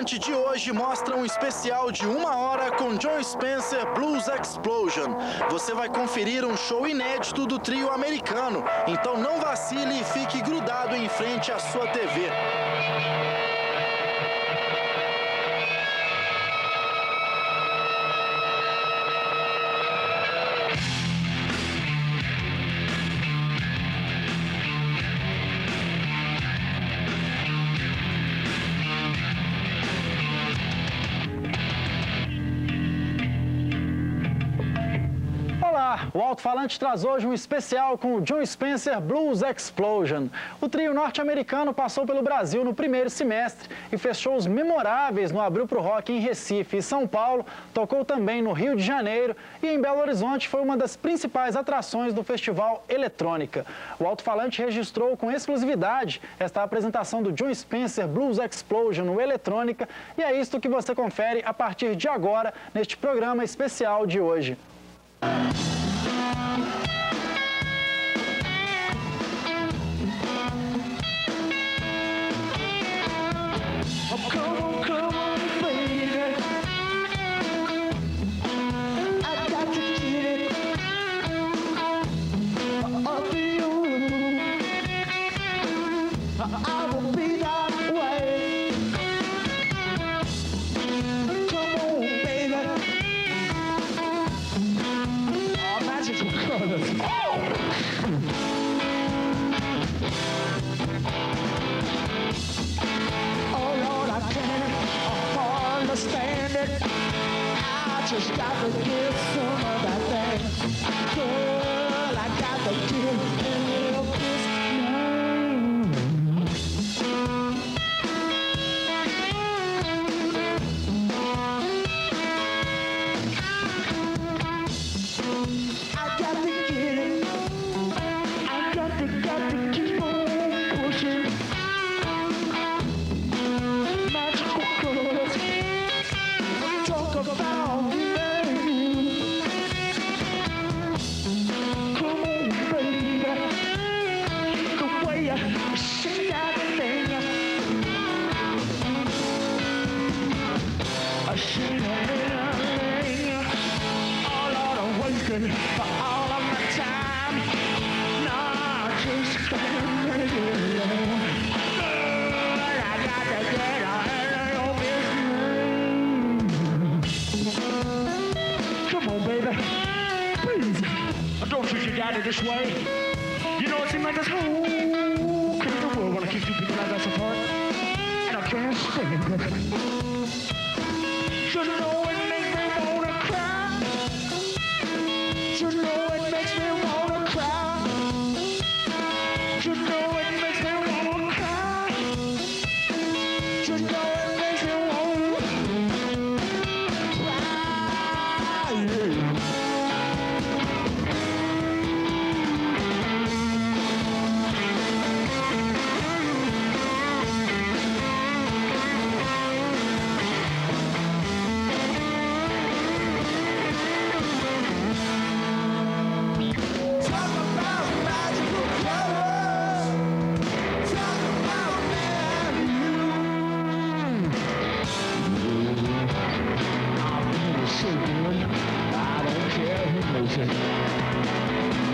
Falante de hoje mostra um especial de 1 hora com Jon Spencer Blues Explosion. Você vai conferir um show inédito do trio americano, então não vacile e fique grudado em frente à sua TV. O Alto-Falante traz hoje um especial com o Jon Spencer Blues Explosion. O trio norte-americano passou pelo Brasil no primeiro semestre e fez shows memoráveis no Abril pro Rock em Recife e São Paulo, tocou também no Rio de Janeiro e em Belo Horizonte foi uma das principais atrações do Festival Eletrônica. O Alto-Falante registrou com exclusividade esta apresentação do Jon Spencer Blues Explosion no Eletrônica e é isto que você confere a partir de agora neste programa especial de hoje. Just got to get some of that thing. Girl, I got to get a little kiss I got to get it. I got to keep on pushing. Magical girls. Talk about for all of my time. No, just can't make it alone. Girl, I got to get out of your business. Come on, baby. Please. Don't treat your daddy this way. You know, it seems like this whole crazy world wanna keep two people like us apart. And I can't stand it. You know it makes me wanna cry. You know it makes me wanna cry. You know it makes me wanna cry. You know it makes me wanna cry.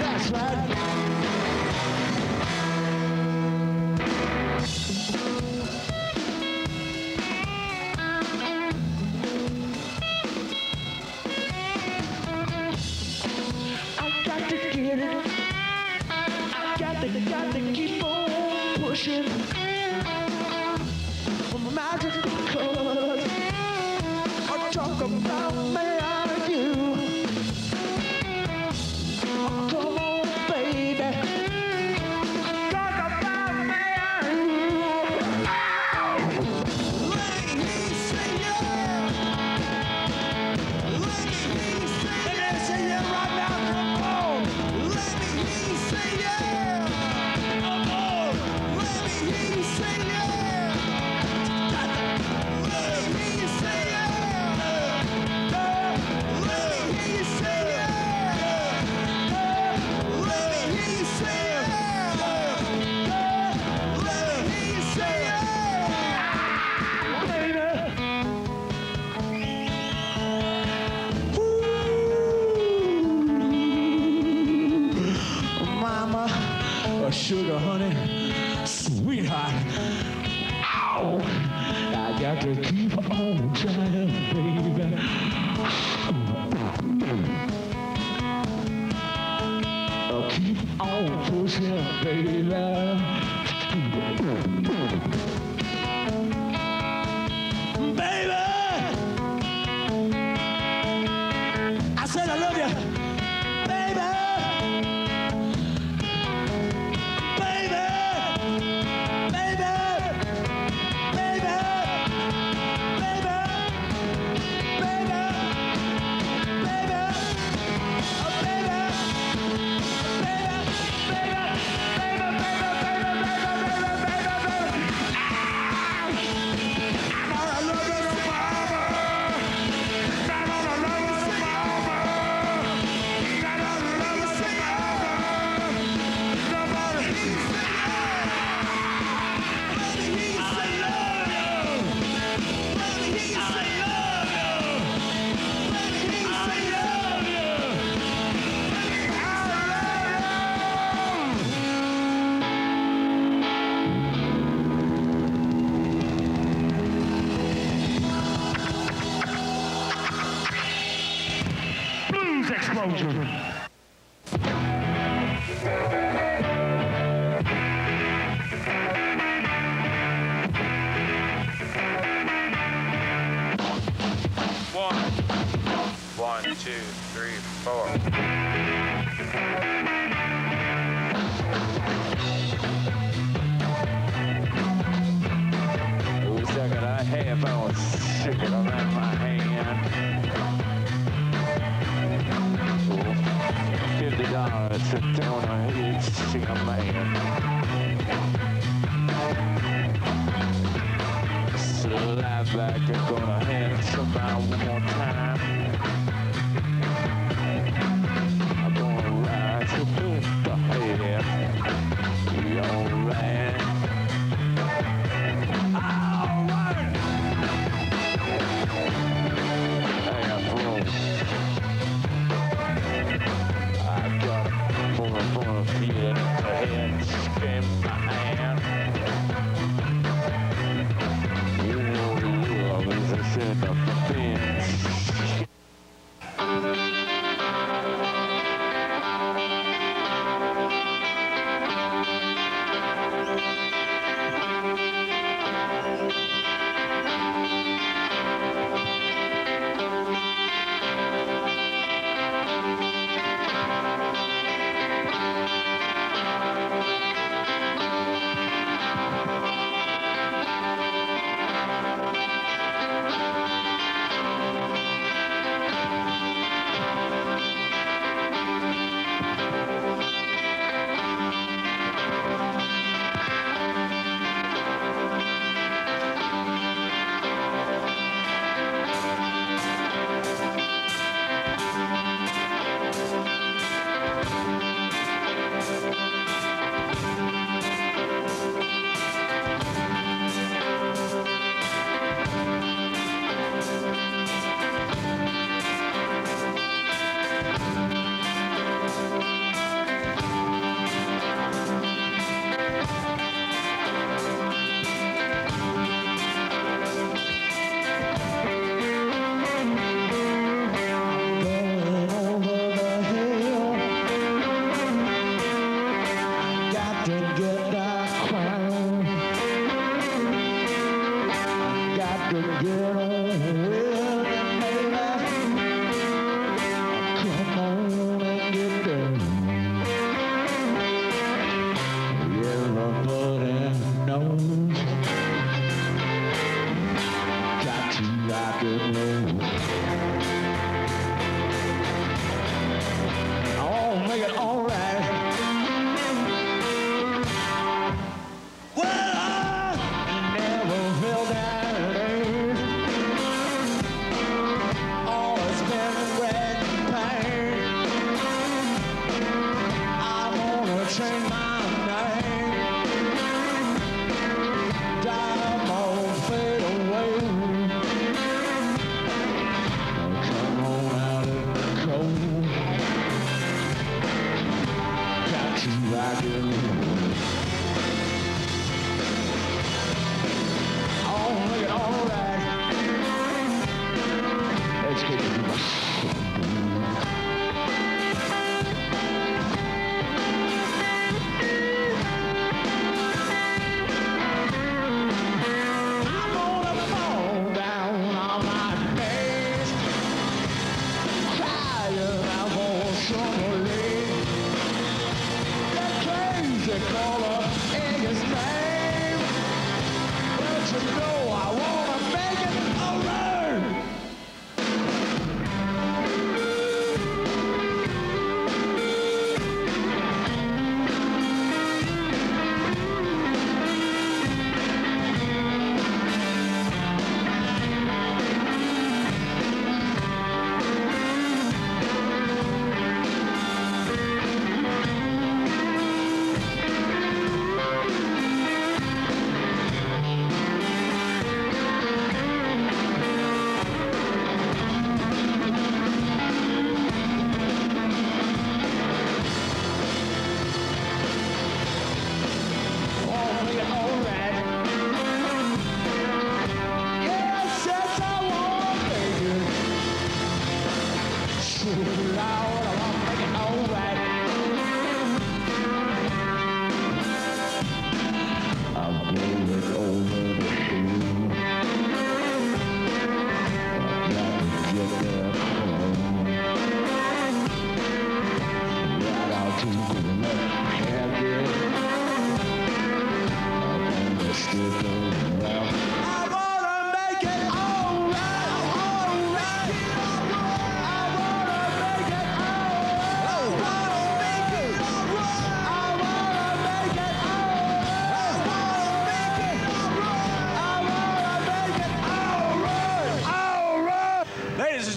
That's right. I got to get it. I got to keep on pushing. Magical colors. I talk about me and you. Come on, baby. Talk about me and you. Let me say yeah. Let me say yeah right now. Come on. Let me say yeah. Come on. Let me say honey, sweetheart. Ow! I got to keep on trying, baby. Keep on pushing, baby. Baby, I said I love you. Baby, baby, baby, baby, baby, baby, baby, oh baby. Explosion. One, two, three, four. Ooh, second, I have on chicken around my hand. $50 to donor each chicken man. Slide back and gonna hand some out one more time. I'm gonna ride to the head. We alright. Alright. Hang on, bro. I got a feeling in the head, spin my hand. You know the love is a sin of the pins.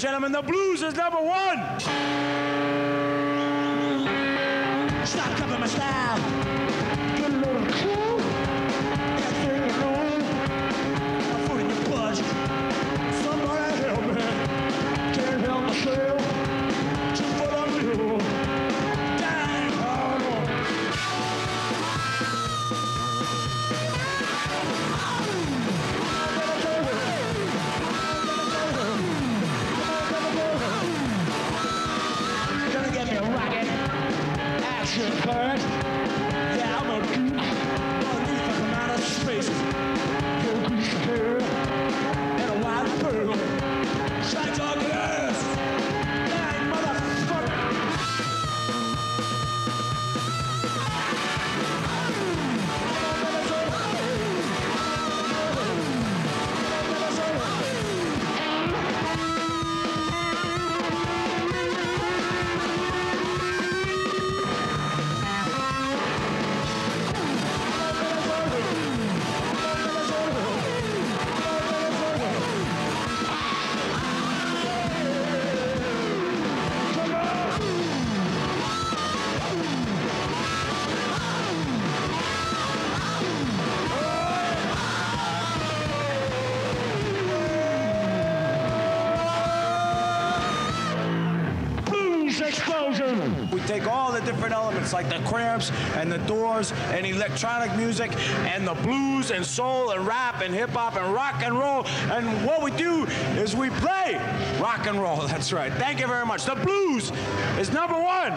and gentlemen, the blues is number one. Stop copying my style. Get a little cool. Everything you know. I'm foot in your butt. Somebody help me. Can't help myself. Just what I'm doing. Dang hard on. Gonna get me a rocket. Action bird. Yeah, I'm a goop. Underneath I come out of space. Your greasy hair and a white pearl. Shine talking ass. Dang motherfucker. Explosion! We take all the different elements like the Cramps and the Doors and electronic music and the blues and soul and rap and hip hop and rock and roll, and what we do is we play rock and roll. That's right. Thank you very much. The blues is number one.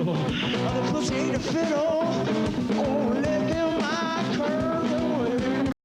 Other pussy ain't a fit on.